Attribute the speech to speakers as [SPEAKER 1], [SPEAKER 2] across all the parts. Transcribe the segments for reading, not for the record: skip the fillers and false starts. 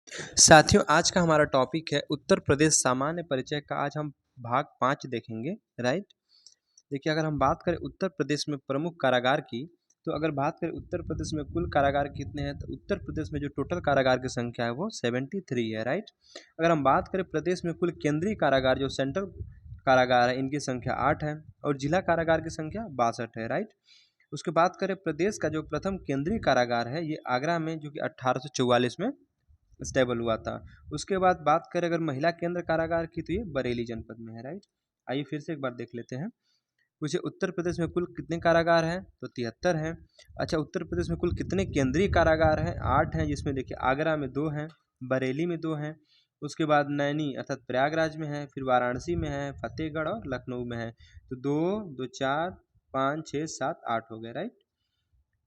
[SPEAKER 1] साथियों, आज का हमारा टॉपिक है उत्तर प्रदेश सामान्य परिचय का। आज हम भाग 5 देखेंगे, राइट? देखिए, अगर हम बात करें उत्तर प्रदेश में प्रमुख कारागार की, तो अगर बात करें उत्तर प्रदेश में कुल कारागार कितने हैं, तो उत्तर प्रदेश में जो टोटल कारागार की संख्या है वो 73 है, राइट? अगर हम बात करें प्रदेश में कुल केंद्रीय कारागार जो सेंट्रल कारागार है, इनकी संख्या 8 है और जिला कारागार की संख्या 62 है, राइट? उसके बात करें प्रदेश का जो प्रथम केंद्रीय कारागार है, ये आगरा में, जो कि 1844 में स्टेबल हुआ था। उसके बाद बात करें अगर महिला केंद्र कारागार की, तो ये बरेली जनपद में है, राइट? आइए फिर से एक बार देख लेते हैं। पूछे उत्तर प्रदेश में कुल कितने कारागार हैं, तो 73 हैं। अच्छा, उत्तर प्रदेश में कुल कितने केंद्रीय कारागार हैं, 8 हैं, जिसमें देखिए आगरा में 2 हैं, बरेली में 2 हैं, उसके बाद नैनी अर्थात प्रयागराज में है, फिर वाराणसी में है, फतेहगढ़ और लखनऊ में है। तो 2 2 4 5 6 7 8 हो गए, राइट?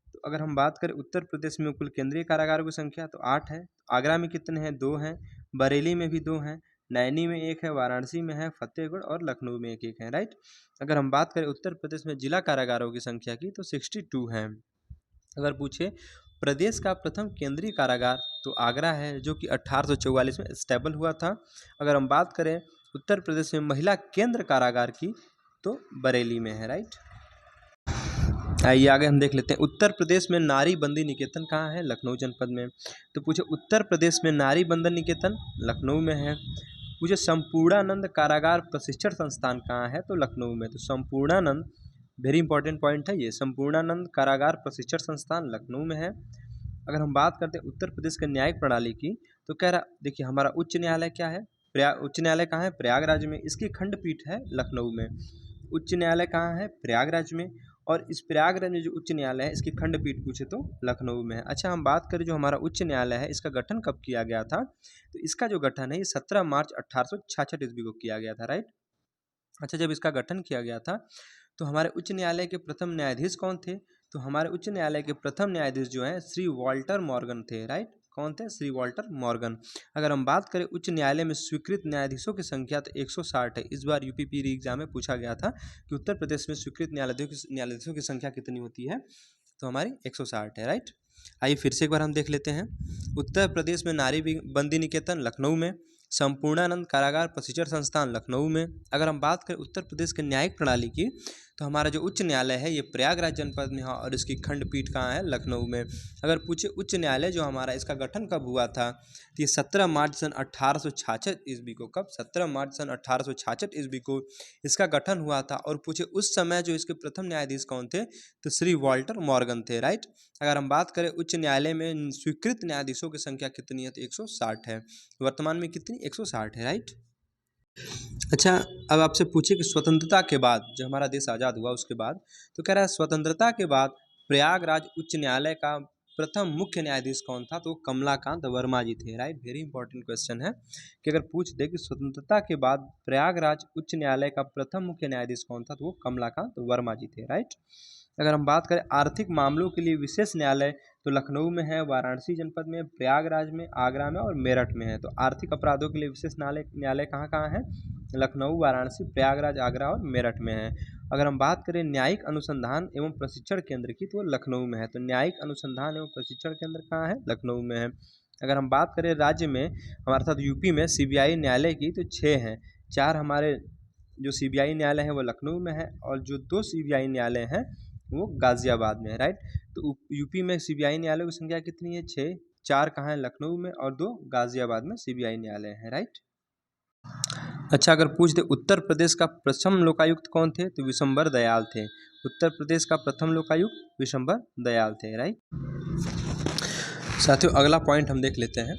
[SPEAKER 1] तो अगर हम बात करें उत्तर प्रदेश में कुल केंद्रीय कारागारों की संख्या, तो 8 है। आगरा में कितने हैं, 2 हैं, बरेली में भी 2 हैं, नैनी में 1 है, वाराणसी में है, फतेहगढ़ और लखनऊ में 1 1 है, राइट? अगर हम बात करें उत्तर प्रदेश में जिला कारागारों की संख्या की, तो 62 हैं। अगर पूछे प्रदेश का प्रथम केंद्रीय कारागार, तो आगरा है, जो कि 1844 में स्टेबल हुआ था। अगर हम बात करें उत्तर प्रदेश में महिला केंद्र कारागार की, तो बरेली में है, राइट? आइए आगे हम देख लेते हैं उत्तर प्रदेश में नारी बंदी निकेतन कहाँ है, लखनऊ जनपद में। तो पूछे उत्तर प्रदेश में नारी बंधन निकेतन लखनऊ में है। पूछे संपूर्णानंद कारागार प्रशिक्षण संस्थान कहाँ है, तो लखनऊ में। तो संपूर्णानंद, वेरी इंपॉर्टेंट पॉइंट है ये, संपूर्णानंद कारागार प्रशिक्षण संस्थान लखनऊ में है। अगर हम बात करते हैं उत्तर प्रदेश के न्यायिक प्रणाली की, तो कह रहा देखिए हमारा उच्च न्यायालय क्या है, उच्च न्यायालय कहाँ है, प्रयागराज में, इसकी खंडपीठ है लखनऊ में। उच्च न्यायालय कहाँ है, प्रयागराज में, और इस प्रयागराज में जो उच्च न्यायालय है, इसकी खंडपीठ पूछे तो लखनऊ में है। अच्छा, हम बात करें जो हमारा उच्च न्यायालय है, इसका गठन कब किया गया था, तो इसका जो गठन है ये 17 मार्च 1866 ईस्वी को किया गया था, राइट? अच्छा, जब इसका गठन किया गया था, तो हमारे उच्च न्यायालय के प्रथम न्यायाधीश कौन थे, तो हमारे उच्च न्यायालय के प्रथम न्यायाधीश जो हैं श्री वॉल्टर मॉर्गन थे, राइट? कौन थे, श्री वॉल्टर मॉर्गन। अगर हम बात करें उच्च न्यायालय में स्वीकृत न्यायाधीशों की संख्या, तो 160 है। इस बार यूपी री एग्जाम में पूछा गया था कि उत्तर प्रदेश में स्वीकृत न्यायाधीशों की संख्या कितनी होती है, तो हमारी 160 है, राइट? आइए फिर से एक बार हम देख लेते हैं। उत्तर प्रदेश में नारी बंदी निकेतन लखनऊ में, संपूर्णानंद कारागार प्रशिक्षण संस्थान लखनऊ में। अगर हम बात करें उत्तर प्रदेश के न्यायिक प्रणाली की, तो हमारा जो उच्च न्यायालय है ये प्रयागराज जनपद में है और इसकी खंडपीठ कहाँ है, लखनऊ में। अगर पूछे उच्च न्यायालय जो हमारा, इसका गठन कब हुआ था, तो ये 17 मार्च सन 1866 ईस्वी को। कब, 17 मार्च सन 1866 ईस्वी को इसका गठन हुआ था। और पूछे उस समय जो इसके प्रथम न्यायाधीश कौन थे, तो श्री वॉल्टर मॉर्गन थे, राइट? अगर हम बात करें उच्च न्यायालय में स्वीकृत न्यायाधीशों की संख्या कितनी है, तो 160 है। वर्तमान में कितनी, 160 है, राइट? अच्छा, अब आपसे पूछे कि स्वतंत्रता के बाद, जब हमारा देश आज़ाद हुआ उसके बाद, तो कह रहा है स्वतंत्रता के बाद प्रयागराज उच्च न्यायालय का प्रथम मुख्य न्यायाधीश कौन था, तो कमलाकांत वर्मा जी थे, राइट? वेरी इंपॉर्टेंट क्वेश्चन है कि अगर पूछ दे कि स्वतंत्रता के बाद प्रयागराज उच्च न्यायालय का प्रथम मुख्य न्यायाधीश कौन था, तो वो कमलाकांत वर्मा जी थे, राइट? अगर हम बात करें आर्थिक मामलों के लिए विशेष न्यायालय, तो लखनऊ में है, वाराणसी जनपद में, प्रयागराज में, आगरा में और मेरठ में है। तो आर्थिक अपराधों के लिए विशेष न्यायालय कहाँ कहाँ है, लखनऊ, वाराणसी, प्रयागराज, आगरा और मेरठ में है। अगर हम बात करें न्यायिक अनुसंधान एवं प्रशिक्षण केंद्र की, तो वो लखनऊ में है। तो न्यायिक अनुसंधान एवं प्रशिक्षण केंद्र कहाँ है, लखनऊ में है। अगर हम बात करें राज्य में, हमारे साथ यूपी में सीबीआई न्यायालय की, तो 6 हैं। 4 हमारे जो सीबीआई न्यायालय है वो लखनऊ में है, और जो 2 सीबीआई न्यायालय हैं वो गाजियाबाद में है, राइट? तो यूपी में सीबीआई न्यायालयों की संख्या कितनी है, 6। 4 कहाँ है, लखनऊ में, और 2 गाजियाबाद में सीबीआई न्यायालय है, राइट? अच्छा, अगर पूछ दे उत्तर प्रदेश का प्रथम लोकायुक्त कौन थे, तो विशंबर दयाल थे। उत्तर प्रदेश का प्रथम लोकायुक्त विशंबर दयाल थे, राइट? साथियों, अगला पॉइंट हम देख लेते हैं,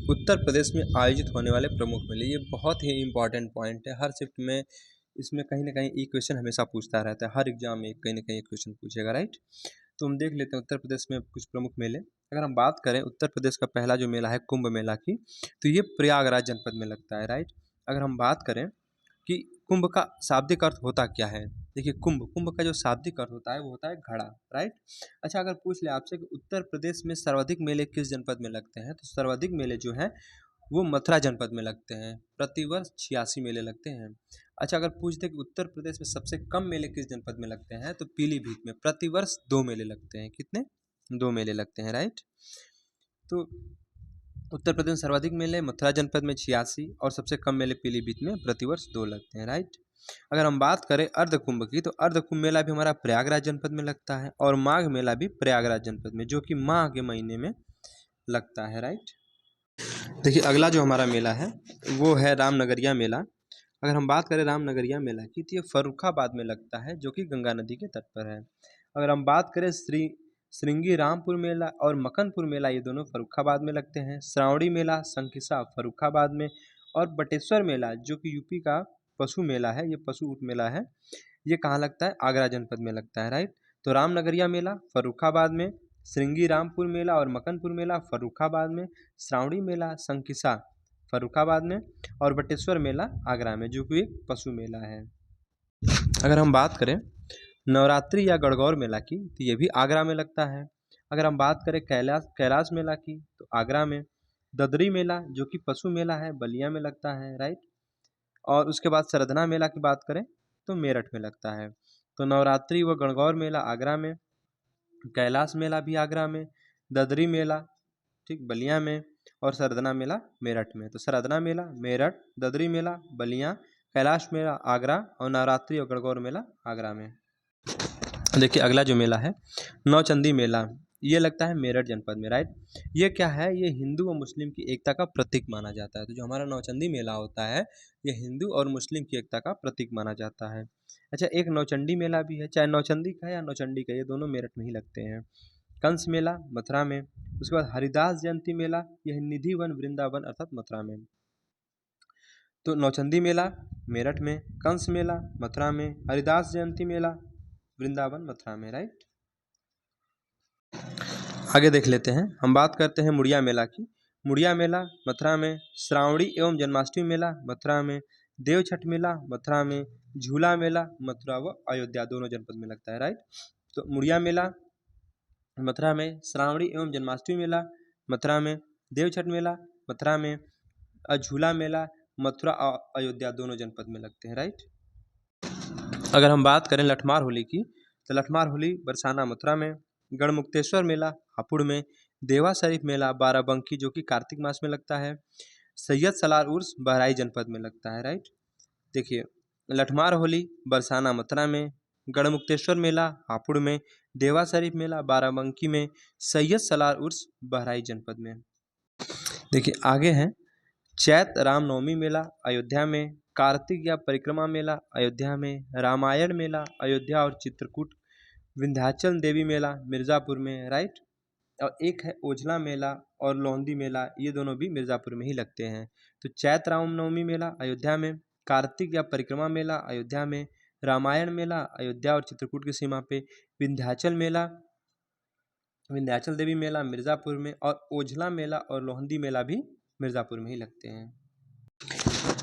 [SPEAKER 1] उत्तर प्रदेश में आयोजित होने वाले प्रमुख मेले। ये बहुत ही इंपॉर्टेंट पॉइंट है, हर शिफ्ट में इसमें कहीं ना कहीं एक क्वेश्चन हमेशा पूछता रहता है, हर एग्जाम में कहीं ना कहीं एक क्वेश्चन पूछेगा, राइट? तो हम देख लेते हैं उत्तर प्रदेश में कुछ प्रमुख मेले। अगर हम बात करें उत्तर प्रदेश का पहला जो मेला है कुंभ मेला की, तो ये प्रयागराज जनपद में लगता है, राइट? अगर हम बात करें कि कुंभ का शाब्दिक अर्थ होता क्या है, देखिए कुंभ कुंभ का जो शाब्दिक अर्थ होता है वो होता है घड़ा, राइट? अच्छा, अगर पूछ ले आपसे कि उत्तर प्रदेश में सर्वाधिक मेले किस जनपद में लगते हैं, तो सर्वाधिक मेले जो हैं वो मथुरा जनपद में लगते हैं। प्रतिवर्ष 86 मेले लगते हैं। अच्छा, अगर पूछ दे कि उत्तर प्रदेश में सबसे कम मेले किस जनपद में लगते हैं, तो पीलीभीत में प्रतिवर्ष 2 मेले लगते हैं। कितने, 2 मेले लगते हैं, राइट? तो उत्तर प्रदेश में सर्वाधिक मेले मथुरा जनपद में 86 और सबसे कम मेले पीलीभीत में प्रतिवर्ष 2 लगते हैं, राइट। अगर हम बात करें अर्धकुंभ की, तो अर्धकुंभ मेला भी हमारा प्रयागराज जनपद में लगता है और माघ मेला भी प्रयागराज जनपद में, जो कि माह के महीने में लगता है, राइट। देखिए अगला जो हमारा मेला है वो है रामनगरिया मेला। अगर हम बात करें रामनगरिया मेला की, तो ये फर्रुखाबाद में लगता है, जो कि गंगा नदी के तट पर है। अगर हम बात करें श्रृंगी रामपुर मेला और मकनपुर मेला, ये दोनों फर्रुखाबाद में लगते हैं। श्रावणी मेला संकिसा फर्रुखाबाद में, और बटेश्वर मेला जो कि यूपी का पशु मेला है, ये पशु ऊँट मेला है, ये कहाँ लगता है? आगरा जनपद में लगता है, राइट। तो रामनगरिया मेला फर्रुखाबाद में, श्रृंगी रामपुर मेला और मकनपुर मेला फर्रुखाबाद में, श्रावणी मेला संकिसा फर्रुखाबाद में, और बटेश्वर मेला आगरा में, जो कि एक पशु मेला है। अगर हम बात करें नवरात्रि या गणगौर मेला की, तो ये भी आगरा में लगता है। अगर हम बात करें कैलाश मेला की, तो आगरा में। ददरी मेला जो कि पशु मेला है, बलिया में लगता है, राइट। और उसके बाद सरधना मेला की बात करें तो मेरठ में लगता है। तो नवरात्रि व गणगौर मेला आगरा में, कैलाश मेला भी आगरा में, ददरी मेला ठीक बलिया में, और सरधना मेला मेरठ में। तो सरधना मेला मेरठ, ददरी मेला बलिया, कैलाश मेला आगरा और नवरात्रि और गणगौर मेला आगरा में। देखिए अगला जो मेला है नौचंदी मेला, ये लगता है मेरठ जनपद में, राइट। ये क्या है? ये हिंदू और मुस्लिम की एकता का प्रतीक माना जाता है। तो जो हमारा नौचंदी मेला होता है, ये हिंदू और मुस्लिम की एकता का प्रतीक माना जाता है। अच्छा, एक नौचंडी मेला भी है, चाहे नौचंदी का या नौचंडी का, ये दोनों मेरठ में ही लगते हैं। कंस मेला मथुरा में। उसके बाद हरिदास जयंती मेला, यह निधि वन वृंदावन अर्थात मथुरा में। तो नौचंदी मेला मेरठ में, कंस मेला मथुरा में, हरिदास जयंती मेला वृंदावन मथुरा में, राइट। आगे देख लेते हैं, हम बात करते हैं मुड़िया मेला की। मुड़िया मेला मथुरा में, श्रावणी एवं जन्माष्टमी मेला मथुरा में, देव छठ मेला मथुरा में, झूला मेला मथुरा व अयोध्या दोनों जनपद में लगता है, राइट। तो मुड़िया मेला मथुरा में, श्रावणी एवं जन्माष्टमी मेला मथुरा में, देव छठ मेला मथुरा में, झूला मेला मथुरा और अयोध्या दोनों जनपद में लगते हैं, राइट। अगर हम बात करें लठमार होली की, तो लठमार होली बरसाना मथुरा में, गढ़मुक्तेश्वर मेला हापुड़ में, देवा शरीफ मेला बाराबंकी जो कि कार्तिक मास में लगता है, सैयद सलार उर्स बहराइच जनपद में लगता है, राइट। देखिए लठमार होली बरसाना मथुरा में, गढ़मुक्तेश्वर मेला हापुड़ में, देवा शरीफ मेला बाराबंकी में, सैयद सलार उर्स बहराइच जनपद में। देखिए आगे हैं चैत रामनवमी मेला अयोध्या में, कार्तिक या परिक्रमा मेला अयोध्या में, रामायण मेला अयोध्या और चित्रकूट, विंध्याचल देवी मेला मिर्ज़ापुर में, राइट। और एक है ओझला मेला और लोंदी मेला, ये दोनों भी मिर्ज़ापुर में ही लगते हैं। तो चैत रामनवमी मेला अयोध्या में, कार्तिक या परिक्रमा मेला अयोध्या में, रामायण मेला अयोध्या और चित्रकूट की सीमा पे, विंध्याचल मेला विंध्याचल देवी मेला मिर्ज़ापुर में, और ओझला मेला और लोहंदी मेला भी मिर्ज़ापुर में ही लगते हैं।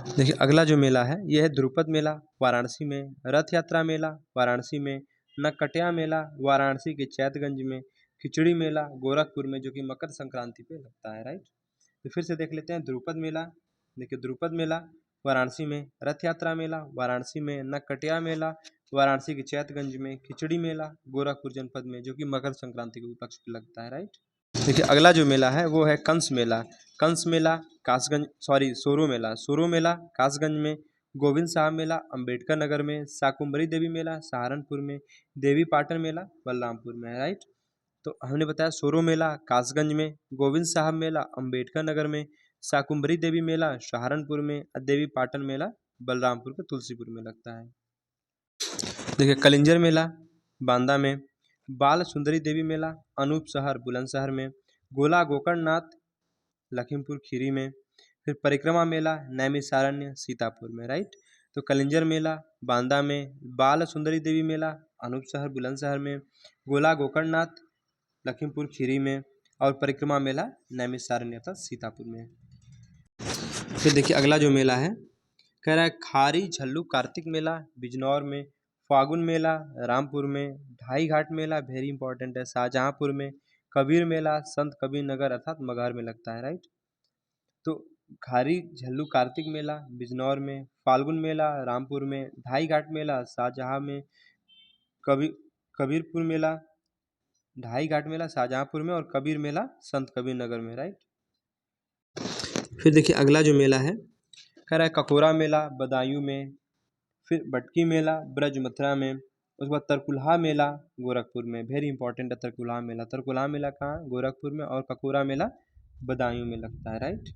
[SPEAKER 1] देखिए अगला जो मेला है ये है द्रुपद मेला वाराणसी में, रथ यात्रा मेला वाराणसी में, नककटिया मेला वाराणसी के चैतगंज में, खिचड़ी मेला गोरखपुर में जो कि मकर संक्रांति पे लगता है, राइट। तो फिर से देख लेते हैं द्रुपद मेला। देखिए द्रुपद मेला वाराणसी में, रथ यात्रा मेला वाराणसी में, नककटिया मेला वाराणसी के चैतगंज में, खिचड़ी मेला गोरखपुर जनपद में जो कि मकर संक्रांति के उपलक्ष्य पे लगता है, राइट। देखिए अगला जो मेला है वो है कंस मेला। कंस मेला कासगंज सोरो मेला कासगंज में, गोविंद साहब मेला अंबेडकर नगर में, शाकुंभरी देवी मेला सहारनपुर में, देवी पाटन मेला बलरामपुर में है, राइट। तो हमने बताया सोरो मेला कासगंज में, गोविंद साहब मेला अंबेडकर नगर में, शाकुंभरी देवी मेला सहारनपुर में, और देवी पाटन मेला बलरामपुर के तुलसीपुर में लगता है। देखिए कलिंजर मेला बांदा में, बाल सुंदरी देवी मेला अनूप शहर बुलंदशहर में, गोला गोकर्णनाथ लखीमपुर खीरी में, फिर परिक्रमा मेला नैमिषारण्य सीतापुर में, राइट। तो कलिंजर मेला बांदा में, बाल सुंदरी देवी मेला अनूप शहर बुलंदशहर में, गोला गोकर्णनाथ लखीमपुर खीरी में, और परिक्रमा मेला नैमिषारण्य अर्थात सीतापुर में। फिर देखिए अगला जो मेला है कह रहा है खारी झल्लू कार्तिक मेला बिजनौर में, फागुन मेला रामपुर में, ढाई घाट मेला वेरी इंपॉर्टेंट है शाहजहाँपुर में, कबीर मेला संत कबीर नगर अर्थात मगहर में लगता है, राइट। तो खारी झल्लू कार्तिक मेला बिजनौर में, फाल्गुन मेला रामपुर में, ढाई घाट मेला शाहजहाँ में, कबीर कबीरपुर मेला ढाई घाट मेला शाहजहाँपुर में, और कबीर मेला संत कबीर नगर में, राइट। फिर देखिए अगला जो मेला है, कह रहा है ककोरा मेला बदायूं में, फिर बटकी मेला ब्रज मथुरा में, उसके बाद तरकुलहा मेला गोरखपुर में। वेरी इंपॉर्टेंट है तरकुलहा मेला। तरकुलहा मेला कहाँ? गोरखपुर में। और ककोरा मेला बदायूं में लगता है, राइट।